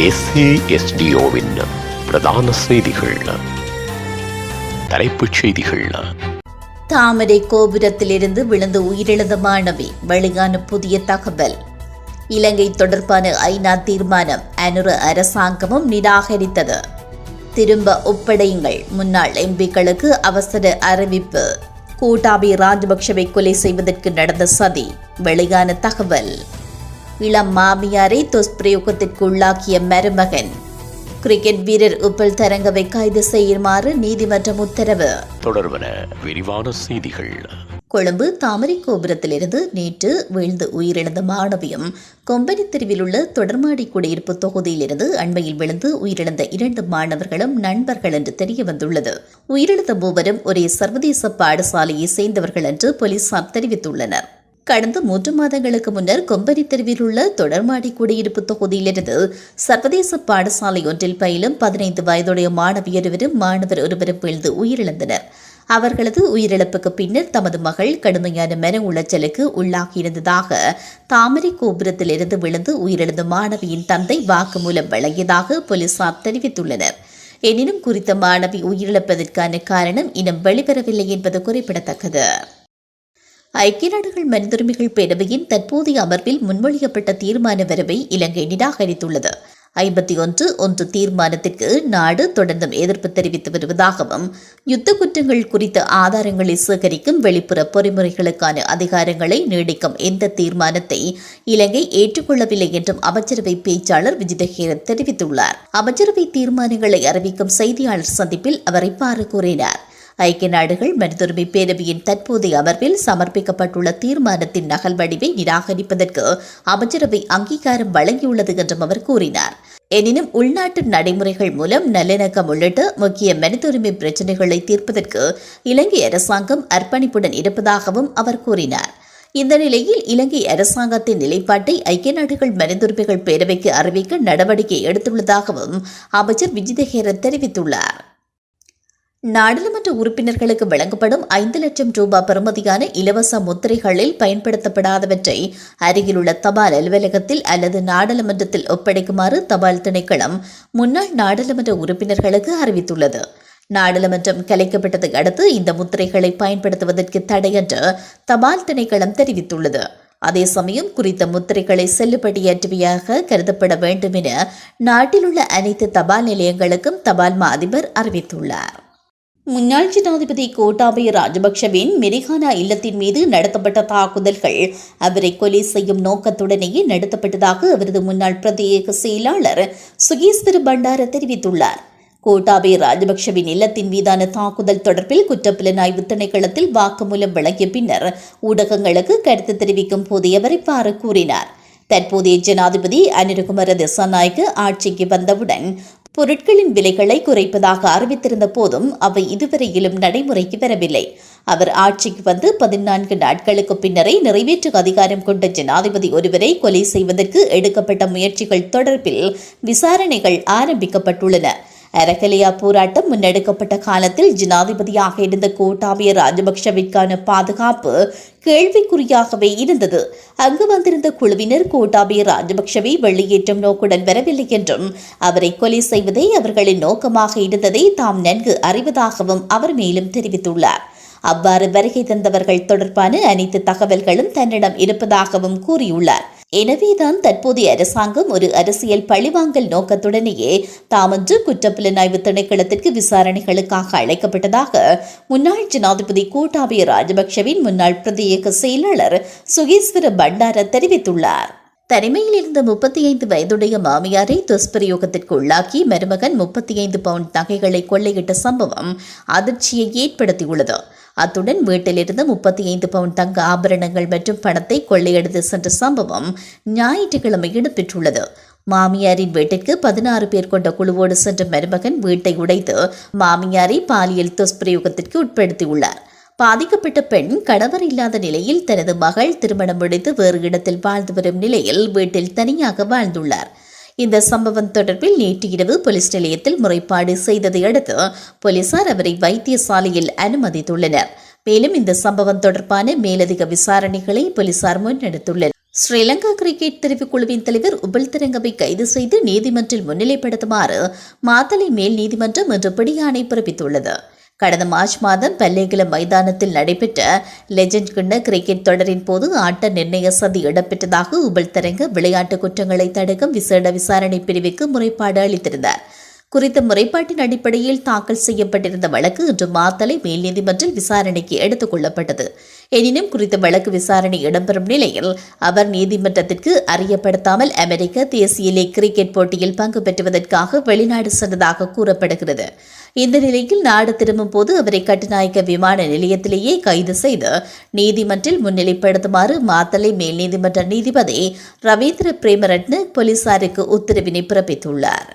SASDOவின் பிரதான செய்திகள். தலைப்புச் செய்திகள். தாமரை கோபுரத்திலிருந்து விழுந்து உயிரிழந்த மாணவி, வெளியான புதிய தகவல். இலங்கை தொடர்பான ஐநா தீர்மானம் அனுர அரசாங்கமும் நிராகரித்தது. திரும்ப ஒப்படையுங்கள், முன்னாள் எம்பிக்களுக்கு அவசர அறிவிப்பு. கோட்டாபய ராஜபக்ஷவை கொலை செய்வதற்கு நடந்த சதி, வெளியான தகவல். இளம் மாமியாரை துஷ்பிரயோகத்திற்கு உள்ளாக்கிய மருமகன். கிரிக்கெட் வீரர் உப்பல் தரங்கவை கைது செய்யுமாறு நீதிமன்றம் உத்தரவு. தொடர்பன விரிவான செய்திகள். கொழும்பு தாமரை கோபுரத்திலிருந்து நேற்று வீழ்ந்து உயிரிழந்த மாணவியும் கொம்பனி தெருவில் உள்ள தொடர்மாடி குடியிருப்பு தொகுதியிலிருந்து அண்மையில் விழுந்து உயிரிழந்த 2 மாணவர்களும் நண்பர்கள் என்று தெரியவந்துள்ளது. உயிரிழந்த மூவரும் ஒரே சர்வதேச பாடசாலையை சேர்ந்தவர்கள் என்று போலீசார் தெரிவித்துள்ளனர். கடந்த 3 மாதங்களுக்கு முன்னர் கொம்பனி தெருவில் உள்ள தொடர்மாடி குடியிருப்பு தொகுதியிலிருந்து சர்வதேச பாடசாலை ஒன்றில் பயிலும் 15 வயதுடைய மாணவியொருவரும் மாணவர் ஒருவரும் வீழ்ந்து உயிரிழந்தனர். அவர்களது உயிரிழப்புக்கு பின்னர் தமது மகள் கடுமையான மன உளைச்சலுக்கு உள்ளாகியிருந்ததாக தாமரை கோபுரத்திலிருந்து விழுந்து உயிரிழந்த மாணவியின் தந்தை வாக்குமூலம் வழங்கியதாக போலீசார் தெரிவித்துள்ளனர். எனினும் குறித்த மாணவி உயிரிழப்பதற்கான காரணம் இன்னும் வெளிவரவில்லை என்பது குறிப்பிடத்தக்கது. ஐக்கிய நாடுகள் மனிதுரிமைகள் பேரவையின் தற்போதைய அமர்வில் முன்மொழியப்பட்ட தீர்மான வரவை இலங்கை நிராகரித்துள்ளது. 51 தீர்மானத்திற்கு நாடு தொடர்ந்தும் எதிர்ப்பு தெரிவித்து வருவதாகவும் யுத்த குற்றங்கள் குறித்த ஆதாரங்களை சேகரிக்கும் வெளிப்புற பொறிமுறைகளுக்கான அதிகாரங்களை நீடிக்கும் எந்த தீர்மானத்தை இலங்கை ஏற்றுக்கொள்ளவில்லை என்றும் அமைச்சரவை பேச்சாளர் விஜித தெரிவித்துள்ளார். அமைச்சரவை தீர்மானங்களை அறிவிக்கும் செய்தியாளர் சந்திப்பில் அவர் இவ்வாறு கூறினார். ஐக்கிய நாடுகள் மனிதுரிமை பேரவையின் தற்போதைய அமர்வில் சமர்ப்பிக்கப்பட்டுள்ள தீர்மானத்தின் நகல் வடிவை நிராகரிப்பதற்கு அமைச்சரவை அங்கீகாரம் வழங்கியுள்ளது என்றும் அவர் கூறினார். எனினும் உள்நாட்டு நடைமுறைகள் மூலம் நல்லிணக்கம் உள்ளிட்ட முக்கிய மனிதுரிமை பிரச்சினைகளை தீர்ப்பதற்கு இலங்கை அரசாங்கம் அர்ப்பணிப்புடன் இருப்பதாகவும் அவர் கூறினார். இந்த நிலையில் இலங்கை அரசாங்கத்தின் நிலைப்பாட்டை ஐக்கிய நாடுகள் மனிதுரிமைகள் பேரவைக்கு அறிவிக்க நடவடிக்கை எடுத்துள்ளதாகவும் அமைச்சர் விஜித தெரிவித்துள்ளார். நாடாளுமன்ற உறுப்பினர்களுக்கு வழங்கப்படும் 5 லட்சம் ரூபாய் பெறுமதியான இலவச முத்திரைகளில் பயன்படுத்தப்படாதவற்றை அருகிலுள்ள தபால் அலுவலகத்தில் அல்லது நாடாளுமன்றத்தில் ஒப்படைக்குமாறு தபால் திணைக்களம் முன்னாள் நாடாளுமன்ற உறுப்பினர்களுக்கு அறிவித்துள்ளது. நாடாளுமன்றம் கலைக்கப்பட்டதை அடுத்து இந்த முத்திரைகளை பயன்படுத்துவதற்கு தடை என்று தபால் திணைக்களம் தெரிவித்துள்ளது. அதே சமயம் குறித்த முத்திரைகளை செல்லுபடியற்றவையாக கருதப்பட வேண்டும் என நாட்டில் உள்ள அனைத்து தபால் நிலையங்களுக்கும் தபால் மா அதிபர் அறிவித்துள்ளார். முன்னாள் ஜனாதிபதி கோட்டாபய ராஜபக்ஷவின் மெரிகானா இல்லத்தின் மீது நடத்தப்பட்ட தாக்குதல்கள் அவரை கொலை செய்யும் நோக்கத்துடனேயே நடத்தப்பட்டதாக அவரது முன்னாள் பிரத்யேக செயலாளர் சுகேஸ்வர பண்டார தெரிவித்துள்ளார். கோட்டாபய ராஜபக்ஷவின் இல்லத்தின் மீதான தாக்குதல் தொடர்பில் குற்றப்புலனாய்வு திணைக்களத்தில் வாக்குமூலம் வழங்கிய பின்னர் ஊடகங்களுக்கு கருத்து தெரிவிக்கும் போது அவர் இவ்வாறு கூறினார். தற்போதைய ஜனாதிபதி அனுரகுமார திசாநாயக்க ஆட்சிக்கு வந்தவுடன் பொருட்களின் விலைகளை குறைப்பதாக அறிவித்திருந்த போதும் அவை இதுவரையிலும் நடைமுறைக்கு வரவில்லை. அவர் ஆட்சிக்கு வந்து 14 நாட்களுக்கு பின்னரே நிறைவேற்று அதிகாரம் கொண்ட ஜனாதிபதி ஒருவரை கொலை செய்வதற்கு எடுக்கப்பட்ட முயற்சிகள் தொடர்பில் விசாரணைகள் ஆரம்பிக்கப்பட்டுள்ளன. அரகலியா போராட்டம் முன்னெடுக்கப்பட்ட காலத்தில் ஜனாதிபதியாக இருந்த கோட்டாபய ராஜபக்ஷவிற்கான பாதுகாப்பு கேள்விக்குறியாகவே இருந்தது. அங்கு வந்திருந்த குழுவினர் கோட்டாபய ராஜபக்ஷவை வெளியேற்றும் நோக்குடன் வரவில்லை என்றும் அவரை கொலை செய்வதே அவர்களின் நோக்கமாக இருந்ததை தாம் நன்கு அறிவதாகவும் அவர் மேலும் தெரிவித்துள்ளார். அவ்வாறு வருகை தந்தவர்கள் தொடர்பான அனைத்து தகவல்களும் தன்னிடம் இருப்பதாகவும் கூறியுள்ளார். எனவேதான் தற்போதைய அரசாங்கம் ஒரு அரசியல் பழிவாங்கல் நோக்கத்துடனேயே தாமன்று குற்றப்புலனாய்வு திணைக்களத்திற்கு விசாரணைகளுக்காக அழைக்கப்பட்டதாக முன்னாள் ஜனாதிபதி கோட்டாபய ராஜபக்ஷவின் முன்னாள் பிரத்யேக செயலாளர் சுகேஸ்வர பண்டார தெரிவித்துள்ளார். தனிமையில் இருந்த 35 வயதுடைய மாமியாரை துஷ்பிரயோகத்திற்கு உள்ளாக்கி மருமகன் 35 பவுண்ட் நகைகளை கொள்ளையிட்ட சம்பவம் அதிர்ச்சியை ஏற்படுத்தியுள்ளது. அத்துடன் வீட்டிலிருந்து 35 பவுண்ட் தங்க ஆபரணங்கள் மற்றும் பணத்தை கொள்ளையடித்து சென்ற சம்பவம் ஞாயிற்றுக்கிழமை இடம்பெற்றுள்ளது. மாமியாரின் வீட்டிற்கு 16 பேர் கொண்ட குழுவோடு சென்ற மருமகன் வீட்டை உடைத்து மாமியாரை பாலியல் துஷ்பிரயோகத்திற்கு உட்படுத்தியுள்ளார். பாதிக்கப்பட்ட பெண் கணவர் இல்லாத நிலையில் தனது மகள் திருமணம் முடித்து வேறு இடத்தில் வாழ்ந்து வரும் நிலையில் வீட்டில் தனியாக வாழ்ந்துள்ளார். இந்த சம்பவம் தொடர்பில் நேற்று இரவு போலீஸ் நிலையத்தில் முறைப்பாடு செய்ததை அடுத்து போலீசார் அவரை வைத்தியசாலையில் அனுமதித்துள்ளனர். மேலும் இந்த சம்பவம் தொடர்பான மேலதிக விசாரணைகளை போலீசார் முன்னெடுத்துள்ளனர். ஸ்ரீலங்கா கிரிக்கெட் தெரிவுக்குழுவின் தலைவர் உபல்தரங்கவை கைது செய்து நீதிமன்றில் முன்னிலைப்படுத்துமாறு மாத்தளை மேல் நீதிமன்றம் இன்று பிடியாணை பிறப்பித்துள்ளது. கடந்த மார்ச் மாதம் பல்லேகல மைதானத்தில் நடைபெற்ற லெஜண்ட் கிண்ண கிரிக்கெட் தொடரின் போது ஆட்ட நிர்ணய சதி இடம்பெற்றதாக உபல்தரங்க விளையாட்டு குற்றங்களை தடுக்கும் விசேட விசாரணை பிரிவுக்கு முறைப்பாடு அளித்திருந்தார். குறித்த முறைப்பாட்டின் அடிப்படையில் தாக்கல் செய்யப்பட்டிருந்த வழக்கு இன்று மாத்தளை மேல் நீதிமன்றில் விசாரணைக்கு எடுத்துக் கொள்ளப்பட்டது. எனினும் குறித்த வழக்கு விசாரணை இடம்பெறும் நிலையில் அவர் நீதிமன்றத்திற்கு அறியப்படுத்தாமல் அமெரிக்க தேசிய லீக் கிரிக்கெட் போட்டியில் பங்கு பெற்றுவதற்காக வெளிநாடு சென்றதாக கூறப்படுகிறது. இந்த நிலையில் நாடு திரும்பும் போது அவரை கட்டுநாயக்க விமான நிலையத்திலேயே கைது செய்து நீதிமன்றில் முன்னிலைப்படுத்துமாறு மாத்தளை மேல் நீதிமன்ற நீதிபதி ரவீந்திர பிரேமரட்ன போலீசாருக்கு உத்தரவினை பிறப்பித்துள்ளார்.